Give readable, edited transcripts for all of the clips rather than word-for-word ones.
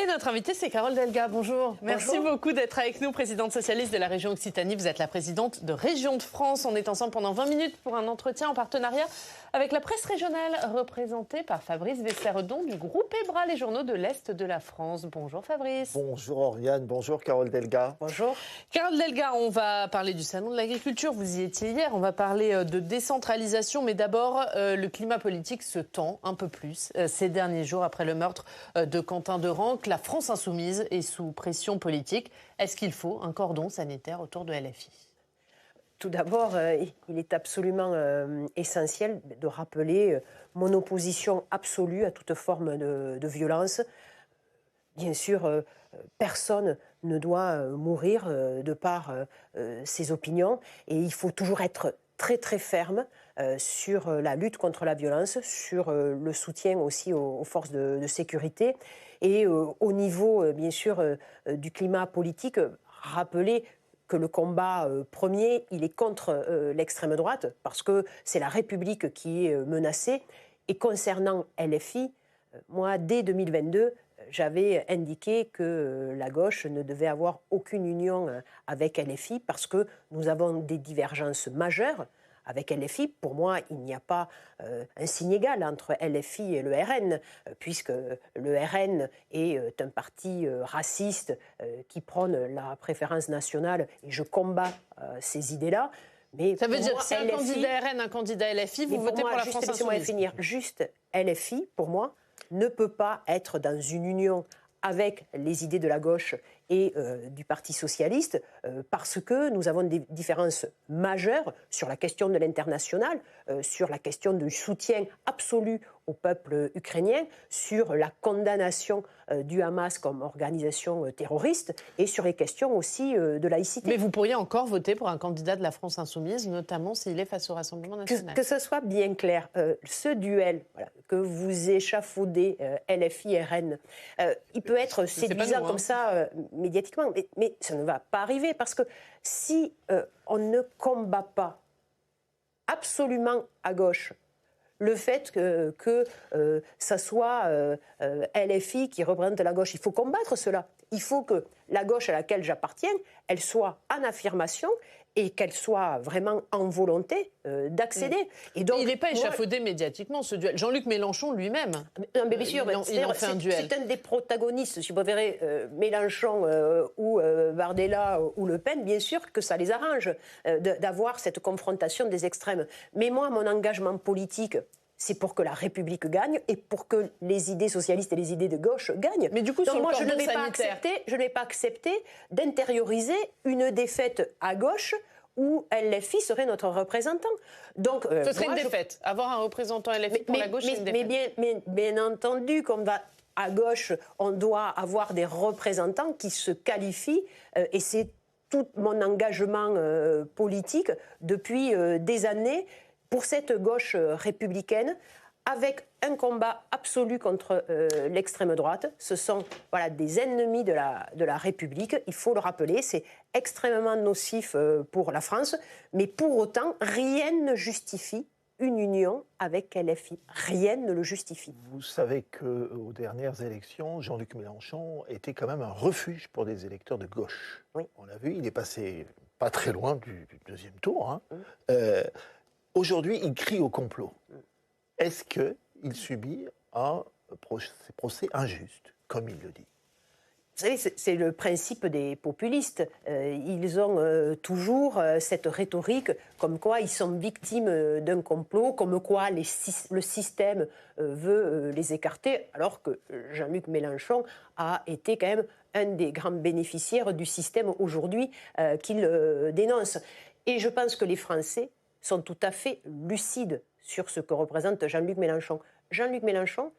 Et notre invitée, c'est Carole Delga. Bonjour. Merci beaucoup d'être avec nous, présidente socialiste de la région Occitanie. Vous êtes la présidente de Région de France. On est ensemble pendant 20 minutes pour un entretien en partenariat avec la presse régionale, représentée par Fabrice Vesseredon du groupe EBRA, les journaux de l'Est de la France. Bonjour Fabrice. Bonjour Oriane, bonjour Carole Delga. Bonjour. Carole Delga, on va parler du Salon de l'agriculture. Vous y étiez hier. On va parler de décentralisation. Mais d'abord, le climat politique se tend un peu plus ces derniers jours après le meurtre de Quentin Derenque. La France insoumise est sous pression politique. Est-ce qu'il faut un cordon sanitaire autour de LFI ? Tout d'abord, il est absolument essentiel de rappeler mon opposition absolue à toute forme de violence. Bien sûr, personne ne doit mourir de par ses opinions et il faut toujours être très très ferme sur la lutte contre la violence, sur le soutien aussi aux forces de sécurité et au niveau, bien sûr, du climat politique, rappeler que le combat premier, il est contre l'extrême droite, parce que c'est la République qui est menacée. Et concernant LFI, moi, dès 2022, j'avais indiqué que la gauche ne devait avoir aucune union avec LFI, parce que nous avons des divergences majeures avec LFI. Pour moi, il n'y a pas un signe égal entre LFI et le RN, puisque le RN est un parti raciste qui prône la préférence nationale, et je combats ces idées-là. Mais ça veut dire que si un candidat RN, un candidat LFI, vous votez pour la France insoumise. Laissez-moi finir. Juste LFI, pour moi, ne peut pas être dans une union avec les idées de la gauche et du Parti socialiste, parce que nous avons des différences majeures sur la question de l'international, sur la question du soutien absolu au peuple ukrainien, sur la condamnation du Hamas comme organisation terroriste et sur les questions aussi de laïcité. Mais vous pourriez encore voter pour un candidat de la France insoumise, notamment s'il est face au Rassemblement national. Que ce soit bien clair, ce duel que vous échafaudez LFI-RN, il peut être séduisant comme ça médiatiquement, mais ça ne va pas arriver, parce que si on ne combat pas absolument à gauche le fait que ça soit LFI qui représente la gauche, il faut combattre cela. Il faut que la gauche à laquelle j'appartiens, elle soit en affirmation et qu'elle soit vraiment en volonté d'accéder. Et donc, il n'est pas échafaudé médiatiquement, ce duel. Jean-Luc Mélenchon lui-même, non, mais bien sûr, il en fait un duel. C'est un des protagonistes, si vous préférez, Mélenchon ou Bardella ou Le Pen, bien sûr que ça les arrange d'avoir cette confrontation des extrêmes. Mais moi, mon engagement politique, c'est pour que la République gagne et pour que les idées socialistes et les idées de gauche gagnent. Mais du coup, donc moi, je ne vais pas accepter d'intérioriser une défaite à gauche où LFI serait notre représentant. Donc, ce serait une défaite. Avoir un représentant LFI pour la gauche, c'est une défaite. Mais bien entendu, comme va à gauche, on doit avoir des représentants qui se qualifient, et c'est tout mon engagement politique depuis des années pour cette gauche républicaine, avec un combat absolu contre l'extrême droite. Ce sont des ennemis de la République, il faut le rappeler, c'est extrêmement nocif pour la France, mais pour autant, rien ne justifie une union avec LFI. Rien ne le justifie. Vous savez qu'aux dernières élections, Jean-Luc Mélenchon était quand même un refuge pour des électeurs de gauche. Oui. On l'a vu, il est passé pas très loin du deuxième tour. Aujourd'hui, il crie au complot. Est-ce qu'il subit un procès injuste, comme il le dit ? Vous savez, c'est le principe des populistes. Ils ont toujours cette rhétorique comme quoi ils sont victimes d'un complot, comme quoi le système veut les écarter, alors que Jean-Luc Mélenchon a été quand même un des grands bénéficiaires du système aujourd'hui qu'il dénonce. Et je pense que les Français sont tout à fait lucides sur ce que représente Jean-Luc Mélenchon. Jean-Luc Mélenchon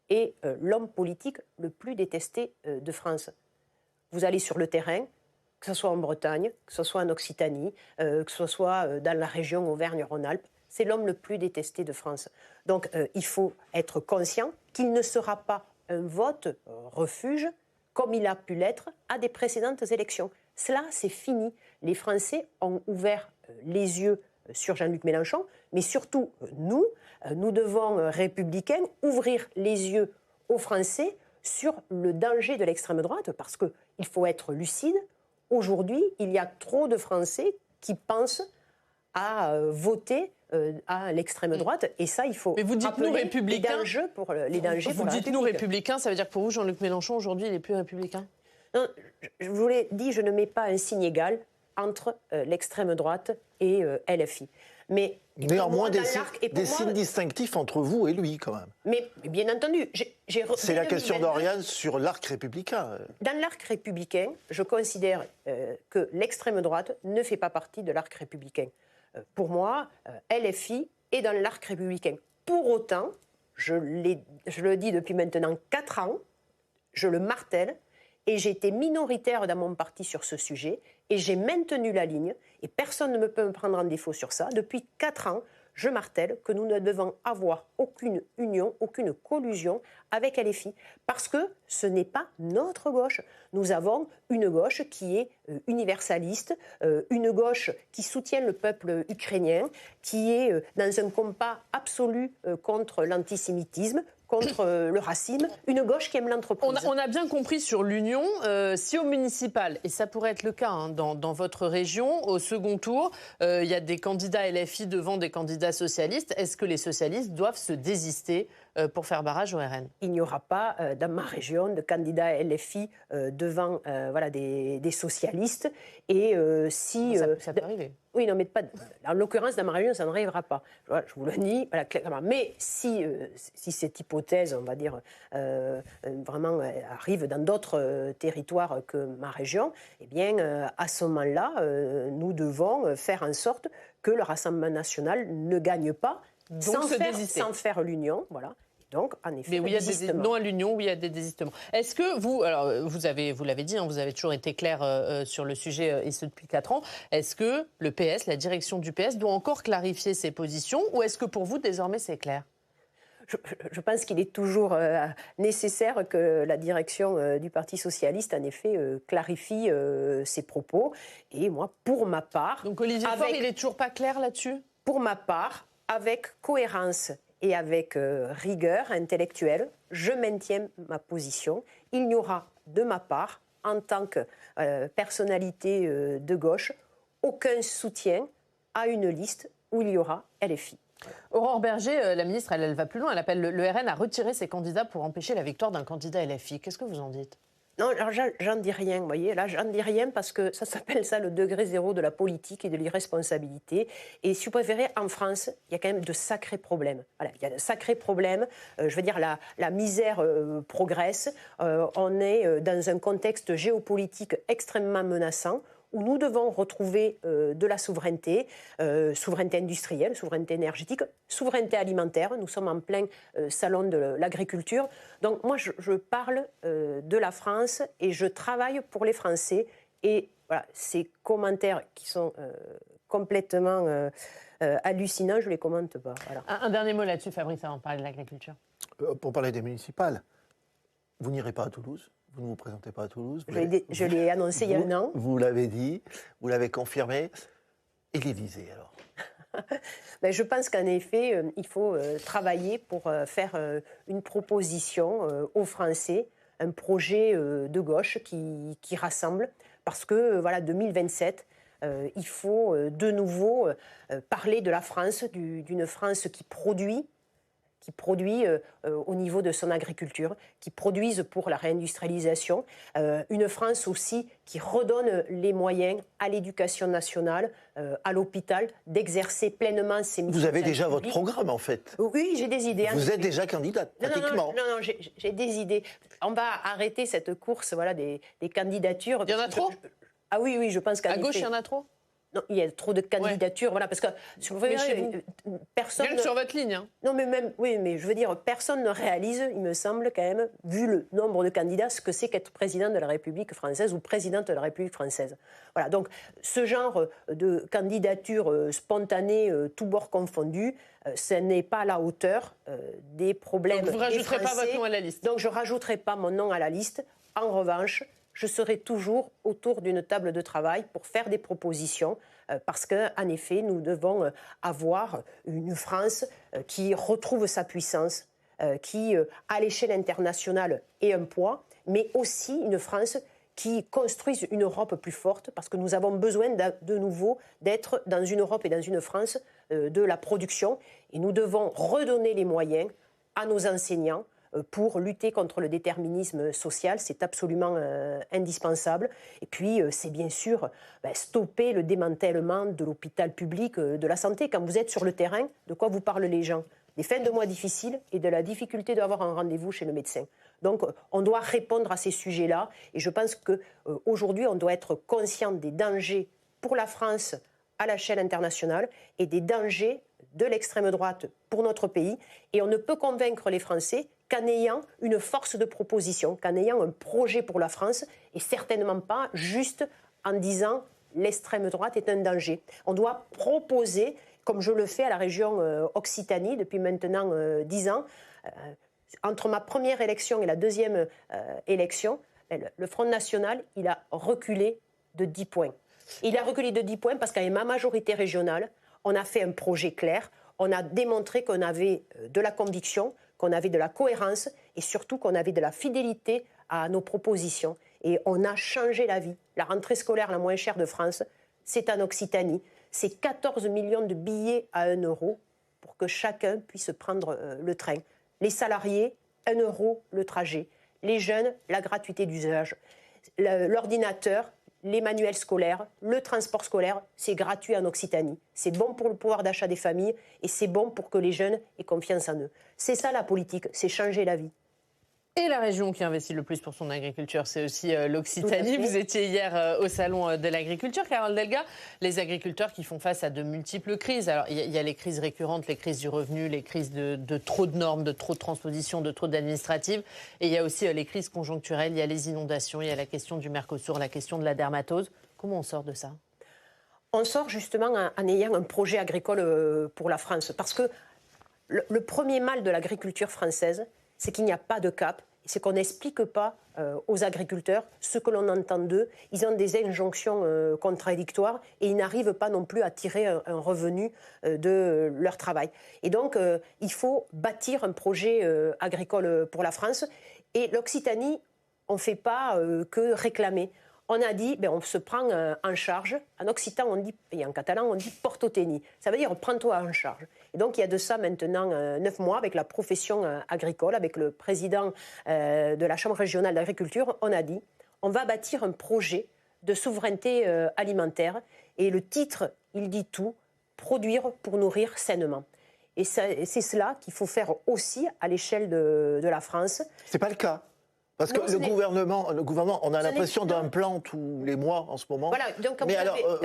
est l'homme politique le plus détesté de France. Vous allez sur le terrain, que ce soit en Bretagne, que ce soit en Occitanie, que ce soit dans la région Auvergne-Rhône-Alpes, c'est l'homme le plus détesté de France. Donc il faut être conscient qu'il ne sera pas un vote refuge comme il a pu l'être à des précédentes élections. Cela, c'est fini. Les Français ont ouvert les yeux sur Jean-Luc Mélenchon, mais surtout, nous devons, républicains, ouvrir les yeux aux Français sur le danger de l'extrême droite, parce qu'il faut être lucide. Aujourd'hui, il y a trop de Français qui pensent à voter à l'extrême droite, et ça, il faut rappeler les dangers pour la République. Vous dites nous républicains, ça veut dire que pour vous, Jean-Luc Mélenchon, aujourd'hui, il est plus républicain? Non, je vous l'ai dit, je ne mets pas un signe égal entre l'extrême droite et LFI. Mais néanmoins, des signes distinctifs entre vous et lui, quand même. Mais bien entendu, c'est la question d'Oriane sur l'arc républicain. Dans l'arc républicain, je considère que l'extrême droite ne fait pas partie de l'arc républicain. Pour moi, LFI est dans l'arc républicain. Pour autant, je le dis depuis maintenant 4 ans, je le martèle, et j'ai été minoritaire dans mon parti sur ce sujet, et j'ai maintenu la ligne, et personne ne peut me prendre en défaut sur ça. Depuis 4 ans, je martèle que nous ne devons avoir aucune union, aucune collusion avec LFI, parce que ce n'est pas notre gauche. Nous avons une gauche qui est universaliste, une gauche qui soutient le peuple ukrainien, qui est dans un combat absolu contre l'antisémitisme, contre le racisme, une gauche qui aime l'entreprise. On a bien compris sur l'union, si au municipal, et ça pourrait être le cas dans votre région, au second tour, il y a des candidats LFI devant des candidats socialistes, est-ce que les socialistes doivent se désister pour faire barrage au RN? Il n'y aura pas dans ma région de candidats LFI devant des socialistes. Et si ça peut arriver. Oui, non, mais pas. En l'occurrence, dans ma région, ça n'arrivera pas. Je vous le dis, voilà, clairement. Mais si cette hypothèse, on va dire, vraiment arrive dans d'autres territoires que ma région, eh bien, à ce moment-là, nous devons faire en sorte que le Rassemblement national ne gagne pas sans faire l'union, voilà. Donc, en effet, mais oui, il y a des non à l'union, oui, il y a des désistements. Est-ce que vous, alors vous l'avez dit, vous avez toujours été clair sur le sujet, et ce depuis 4 ans, est-ce que le PS, la direction du PS, doit encore clarifier ses positions, ou est-ce que pour vous, désormais, c'est clair ? Je pense qu'il est toujours nécessaire que la direction du Parti socialiste, en effet, clarifie ses propos. Et moi, pour ma part... Donc Olivier Faure, il n'est toujours pas clair là-dessus ? Pour ma part, avec cohérence et avec rigueur intellectuelle, je maintiens ma position. Il n'y aura, de ma part, en tant que personnalité de gauche, aucun soutien à une liste où il y aura LFI. Aurore Berger, la ministre, elle va plus loin. Elle appelle le RN à retirer ses candidats pour empêcher la victoire d'un candidat LFI. Qu'est-ce que vous en dites ? Non, alors j'en dis rien, vous voyez. Là, j'en dis rien parce que ça s'appelle ça le degré zéro de la politique et de l'irresponsabilité. Et si vous préférez, en France, il y a quand même de sacrés problèmes. Voilà, il y a de sacrés problèmes. Je veux dire, la misère progresse. On est dans un contexte géopolitique extrêmement menaçant, où nous devons retrouver de la souveraineté, souveraineté industrielle, souveraineté énergétique, souveraineté alimentaire. Nous sommes en plein salon de l'agriculture. Donc moi, je parle de la France et je travaille pour les Français. Et voilà, ces commentaires qui sont complètement hallucinants, je ne les commente pas. Voilà. Un dernier mot là-dessus, Fabrice, avant de parler de l'agriculture. Pour parler des municipales, vous n'irez pas à Toulouse ? Vous ne vous présentez pas à Toulouse. Je l'ai annoncé il y a un an. Vous l'avez dit, vous l'avez confirmé. Et l'Élysée, alors ? Ben, je pense qu'en effet, il faut travailler pour faire une proposition aux Français, un projet de gauche qui rassemble. Parce que, voilà, 2027, il faut de nouveau parler de la France, d'une France qui produit au niveau de son agriculture, qui produise pour la réindustrialisation, une France aussi qui redonne les moyens à l'éducation nationale, à l'hôpital, d'exercer pleinement ses missions. Vous avez déjà votre programme, en fait. Oui, j'ai des idées. Vous êtes déjà candidate, pratiquement. Non, j'ai des idées. On va arrêter cette course des candidatures. Il y en a trop ? Ah oui, je pense qu'à gauche, il y en a trop ? Non, il y a trop de candidatures, voilà, parce que personne. Même sur votre ligne. Hein. Non, mais je veux dire, personne ne réalise, il me semble quand même, vu le nombre de candidats, ce que c'est qu'être président de la République française ou présidente de la République française. Voilà, donc ce genre de candidature spontanée, tous bords confondus, ce n'est pas à la hauteur des problèmes. Donc vous ne rajouterez pas votre nom à la liste. Donc je ne rajouterai pas mon nom à la liste. En revanche, je serai toujours autour d'une table de travail pour faire des propositions, parce qu'en effet, nous devons avoir une France qui retrouve sa puissance, qui, à l'échelle internationale, ait un poids, mais aussi une France qui construise une Europe plus forte, parce que nous avons besoin de nouveau d'être dans une Europe et dans une France de la production, et nous devons redonner les moyens à nos enseignants pour lutter contre le déterminisme social. C'est absolument indispensable. Et puis, c'est bien sûr stopper le démantèlement de l'hôpital public, de la santé. Quand vous êtes sur le terrain, de quoi vous parlent les gens? Des fins de mois difficiles et de la difficulté d'avoir un rendez-vous chez le médecin. Donc, on doit répondre à ces sujets-là. Et je pense qu'aujourd'hui, on doit être conscient des dangers pour la France à l'échelle internationale et des dangers de l'extrême droite pour notre pays. Et on ne peut convaincre les Français qu'en ayant une force de proposition, qu'en ayant un projet pour la France, et certainement pas juste en disant l'extrême droite est un danger. On doit proposer, comme je le fais à la région Occitanie depuis maintenant 10 ans, entre ma première élection et la deuxième élection, le Front National, il a reculé de 10 points. Il a reculé de 10 points parce qu'avec ma majorité régionale, on a fait un projet clair, on a démontré qu'on avait de la conviction, qu'on avait de la cohérence et surtout qu'on avait de la fidélité à nos propositions. Et on a changé la vie. La rentrée scolaire la moins chère de France, c'est en Occitanie. C'est 14 millions de billets à 1 euro pour que chacun puisse prendre le train. Les salariés, 1 euro le trajet. Les jeunes, la gratuité d'usage. L'ordinateur, les manuels scolaires, le transport scolaire, c'est gratuit en Occitanie. C'est bon pour le pouvoir d'achat des familles et c'est bon pour que les jeunes aient confiance en eux. C'est ça la politique, c'est changer la vie. Et la région qui investit le plus pour son agriculture, c'est aussi l'Occitanie. Vous étiez hier au salon de l'agriculture, Carole Delga. Les agriculteurs qui font face à de multiples crises. Alors, il y a les crises récurrentes, les crises du revenu, les crises de trop de normes, de trop de transpositions, de trop d'administratives. Et il y a aussi les crises conjoncturelles, il y a les inondations, il y a la question du Mercosur, la question de la dermatose. Comment on sort de ça? On sort justement en ayant un projet agricole pour la France. Parce que le premier mal de l'agriculture française, c'est qu'il n'y a pas de cap, c'est qu'on n'explique pas aux agriculteurs ce que l'on entend d'eux. Ils ont des injonctions contradictoires et ils n'arrivent pas non plus à tirer un revenu de leur travail. Et donc, il faut bâtir un projet agricole pour la France. Et l'Occitanie, on ne fait pas que réclamer. On a dit, on se prend en charge. En occitan, on dit, et en catalan, on dit porto-teni. Ça veut dire, prends-toi en charge. Et donc, il y a de ça maintenant 9 mois, avec la profession agricole, avec le président de la Chambre régionale d'agriculture, on a dit, on va bâtir un projet de souveraineté alimentaire. Et le titre, il dit tout, produire pour nourrir sainement. Et c'est cela qu'il faut faire aussi à l'échelle de la France. C'est pas le cas. Parce que le gouvernement, on a l'impression d'un plan tous les mois en ce moment. Voilà, donc quand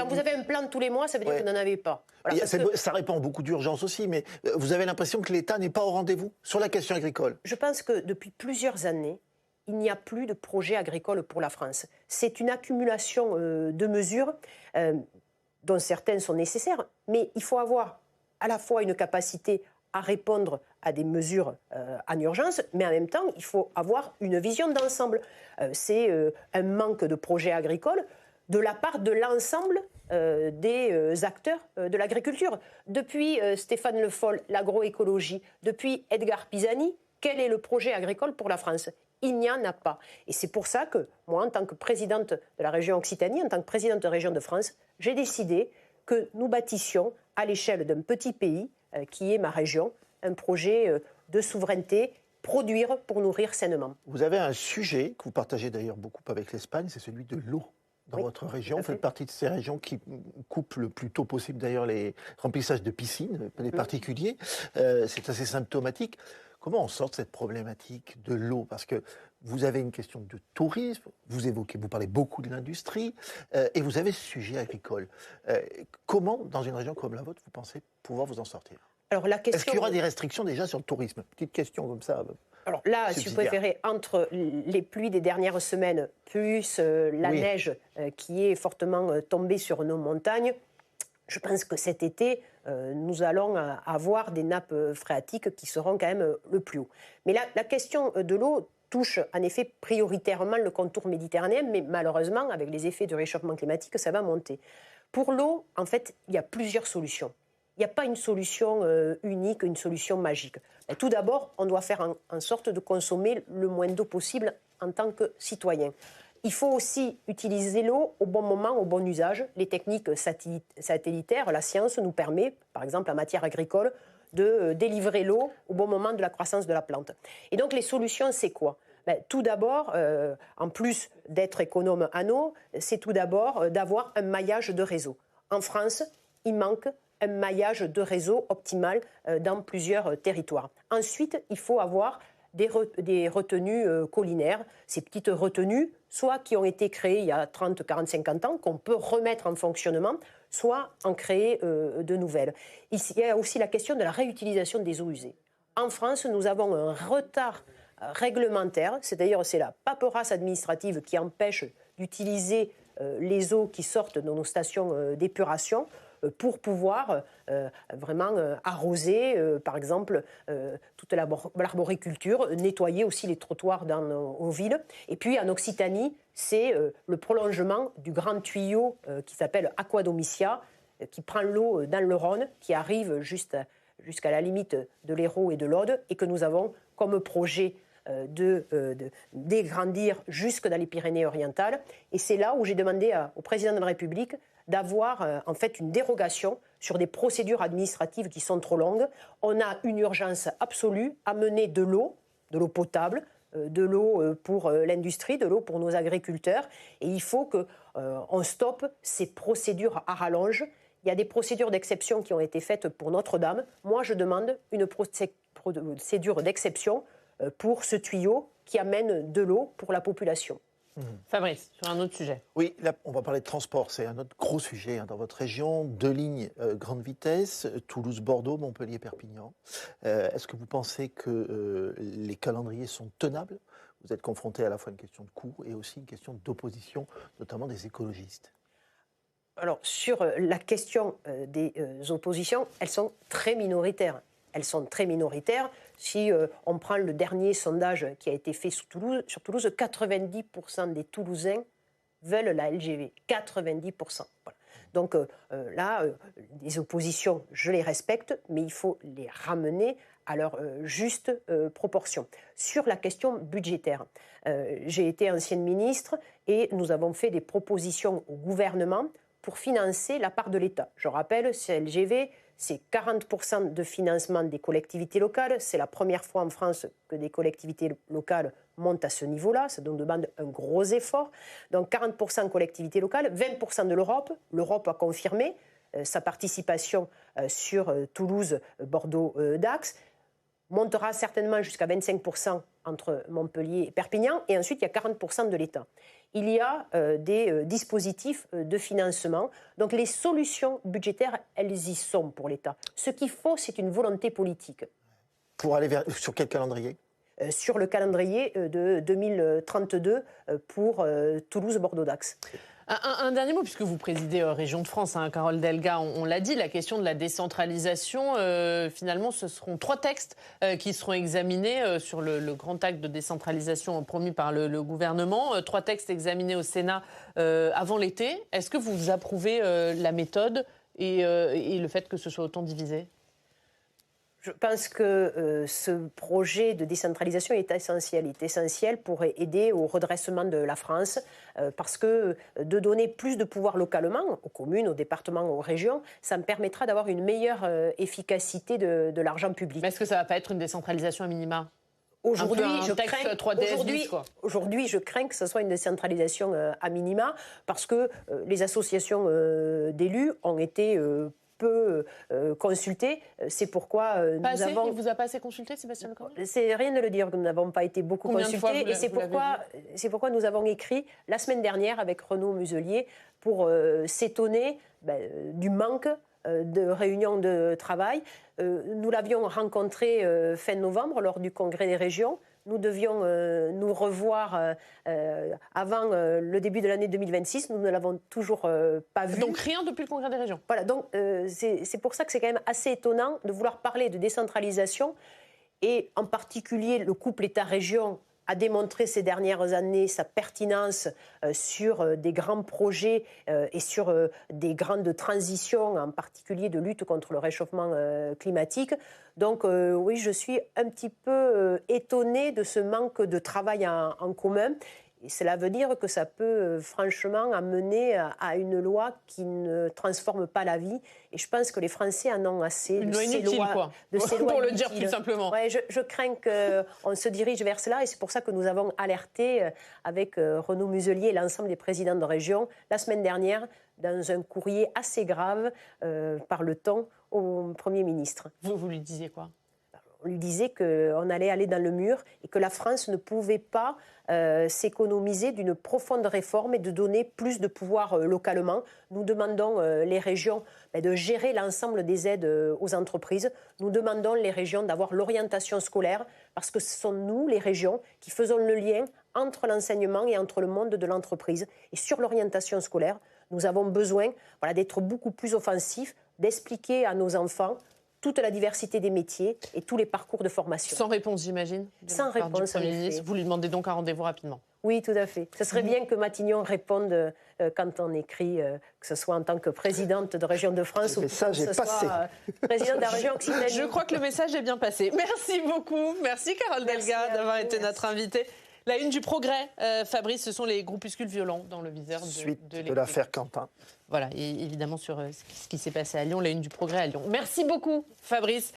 vous avez un plan tous les mois, ça veut dire que vous n'en avez pas. Voilà, ça répond à beaucoup d'urgence aussi, mais vous avez l'impression que l'État n'est pas au rendez-vous sur la question agricole. Je pense que depuis plusieurs années, il n'y a plus de projet agricole pour la France. C'est une accumulation de mesures dont certaines sont nécessaires, mais il faut avoir à la fois une capacité à répondre à des mesures en urgence, mais en même temps, il faut avoir une vision d'ensemble. C'est un manque de projets agricoles de la part de l'ensemble des acteurs de l'agriculture. Depuis Stéphane Le Foll, l'agroécologie, depuis Edgar Pisani, quel est le projet agricole pour la France ? Il n'y en a pas. Et c'est pour ça que moi, en tant que présidente de la région Occitanie, en tant que présidente de région de France, j'ai décidé que nous bâtissions à l'échelle d'un petit pays, qui est ma région, un projet de souveraineté, produire pour nourrir sainement. Vous avez un sujet que vous partagez d'ailleurs beaucoup avec l'Espagne, c'est celui de l'eau. Dans votre région, vous faites partie de ces régions qui coupent le plus tôt possible d'ailleurs les remplissages de piscines, des particuliers. C'est assez symptomatique. Comment on sort de cette problématique de l'eau ? Parce que vous avez une question de tourisme, vous parlez beaucoup de l'industrie, et vous avez ce sujet agricole. Comment, dans une région comme la vôtre, vous pensez pouvoir vous en sortir ? Alors, est-ce qu'il y aura des restrictions déjà sur le tourisme ? Petite question comme ça. Alors là, si vous préférez, entre les pluies des dernières semaines, plus la neige qui est fortement tombée sur nos montagnes, je pense que cet été, nous allons avoir des nappes phréatiques qui seront quand même le plus haut. Mais la question de l'eau touche en effet prioritairement le contour méditerranéen, mais malheureusement, avec les effets du réchauffement climatique, ça va monter. Pour l'eau, en fait, il y a plusieurs solutions. Il n'y a pas une solution unique, une solution magique. Et tout d'abord, on doit faire en sorte de consommer le moins d'eau possible en tant que citoyen. Il faut aussi utiliser l'eau au bon moment, au bon usage. Les techniques satellitaires, la science nous permet, par exemple en matière agricole, de délivrer l'eau au bon moment de la croissance de la plante. Et donc les solutions, c'est quoi ? Tout d'abord, en plus d'être économe en eau, c'est tout d'abord d'avoir un maillage de réseau. En France, il manque un maillage de réseau optimal dans plusieurs territoires. Ensuite, il faut avoir des retenues collinaires, ces petites retenues, soit qui ont été créées il y a 30, 40, 50 ans, qu'on peut remettre en fonctionnement, soit en créer de nouvelles. Il y a aussi la question de la réutilisation des eaux usées. En France, nous avons un retard réglementaire, c'est-à-dire c'est la paperasse administrative qui empêche d'utiliser les eaux qui sortent de nos stations d'épuration pour pouvoir vraiment arroser, par exemple, toute l'arboriculture, nettoyer aussi les trottoirs dans nos villes. Et puis en Occitanie, c'est le prolongement du grand tuyau qui s'appelle Aquadomicia, qui prend l'eau dans le Rhône, qui arrive jusqu'à la limite de l'Hérault et de l'Aude, et que nous avons comme projet de dégrandir jusque dans les Pyrénées-Orientales. Et c'est là où j'ai demandé au président de la République d'avoir en fait une dérogation sur des procédures administratives qui sont trop longues. On a une urgence absolue à mener de l'eau potable, de l'eau pour l'industrie, de l'eau pour nos agriculteurs. Et il faut qu'on stoppe ces procédures à rallonge. Il y a des procédures d'exception qui ont été faites pour Notre-Dame. Moi, je demande une procédure d'exception pour ce tuyau qui amène de l'eau pour la population. Fabrice, sur un autre sujet. Oui, là, on va parler de transport. C'est un autre gros sujet dans votre région. 2 lignes grande vitesse, Toulouse-Bordeaux, Montpellier-Perpignan. Est-ce que vous pensez que les calendriers sont tenables ? Vous êtes confronté à la fois à une question de coût et aussi une question d'opposition, notamment des écologistes. Alors, sur la question des oppositions, elles sont très minoritaires. Si on prend le dernier sondage qui a été fait sur Toulouse, 90% des Toulousains veulent la LGV. 90%. Voilà. Donc là, les oppositions, je les respecte, mais il faut les ramener à leur juste proportion. Sur la question budgétaire, j'ai été ancienne ministre et nous avons fait des propositions au gouvernement pour financer la part de l'État. Je rappelle, LGV, c'est 40% de financement des collectivités locales. C'est la première fois en France que des collectivités locales montent à ce niveau-là. Ça demande un gros effort. Donc 40% collectivités locales, 20% de l'Europe. L'Europe a confirmé sa participation sur Toulouse, Bordeaux, Dax. Montera certainement jusqu'à 25% entre Montpellier et Perpignan. Et ensuite, il y a 40% de l'État. Il y a des dispositifs de financement. Donc les solutions budgétaires, elles y sont pour l'État. Ce qu'il faut, c'est une volonté politique. Pour aller sur quel calendrier ? Sur le calendrier de 2032 pour Toulouse-Bordeaux-Dax. Un dernier mot, puisque vous présidez Région de France, hein, Carole Delga, on l'a dit, la question de la décentralisation, finalement, ce seront 3 textes qui seront examinés sur le grand acte de décentralisation promis par le gouvernement. 3 textes examinés au Sénat avant l'été. Est-ce que vous approuvez la méthode et le fait que ce soit autant divisé ? Je pense que ce projet de décentralisation est essentiel. Il est essentiel pour aider au redressement de la France, parce que de donner plus de pouvoir localement, aux communes, aux départements, aux régions, ça me permettra d'avoir une meilleure efficacité de l'argent public. Mais est-ce que ça ne va pas être une décentralisation à minima ? Aujourd'hui, je crains que ce soit une décentralisation à minima, parce que les associations d'élus ont été peu consultés. C'est pourquoi nous avons... Il vous a pas assez consulté, Sébastien Lecornu ? C'est rien de le dire que nous n'avons pas été beaucoup consultés. Et c'est pourquoi nous avons écrit la semaine dernière avec Renaud Muselier pour s'étonner du manque de réunions de travail. Nous l'avions rencontré fin novembre lors du Congrès des régions. Nous devions nous revoir avant le début de l'année 2026. Nous ne l'avons toujours pas vu. Donc rien depuis le Congrès des régions. Voilà, donc c'est pour ça que c'est quand même assez étonnant de vouloir parler de décentralisation et en particulier le couple État-région a démontré ces dernières années sa pertinence sur des grands projets et sur des grandes transitions, en particulier de lutte contre le réchauffement climatique. Donc oui, je suis un petit peu étonnée de ce manque de travail en commun. Et cela veut dire que ça peut franchement amener à une loi qui ne transforme pas la vie. Et je pense que les Français en ont assez une de loi ces inutile, lois, quoi. de ces lois pour le inutiles. dire plus simplement. Ouais, je crains qu'on se dirige vers cela et c'est pour ça que nous avons alerté avec Renaud Muselier et l'ensemble des présidents de région la semaine dernière dans un courrier assez grave par le ton au Premier ministre. Vous lui disiez quoi ? On lui disait qu'on allait aller dans le mur et que la France ne pouvait pas s'économiser d'une profonde réforme et de donner plus de pouvoir localement. Nous demandons les régions de gérer l'ensemble des aides aux entreprises. Nous demandons les régions d'avoir l'orientation scolaire parce que ce sont nous, les régions, qui faisons le lien entre l'enseignement et entre le monde de l'entreprise. Et sur l'orientation scolaire, nous avons besoin d'être beaucoup plus offensifs, d'expliquer à nos enfants toute la diversité des métiers et tous les parcours de formation. Sans réponse, j'imagine. Sans réponse, Premier ministre. Vous lui demandez donc un rendez-vous rapidement. Oui, tout à fait. Ce serait bien que Matignon réponde quand on écrit, que ce soit en tant que présidente de région de France ou que ce soit présidente de la région Occitanie. Je crois que le message est bien passé. Merci beaucoup. Merci Carole Delga d'avoir été notre invitée. La une du Progrès, Fabrice, ce sont les groupuscules violents dans le viseur de l'affaire Quentin. Voilà, et évidemment sur ce qui s'est passé à Lyon, la une du Progrès à Lyon. Merci beaucoup, Fabrice.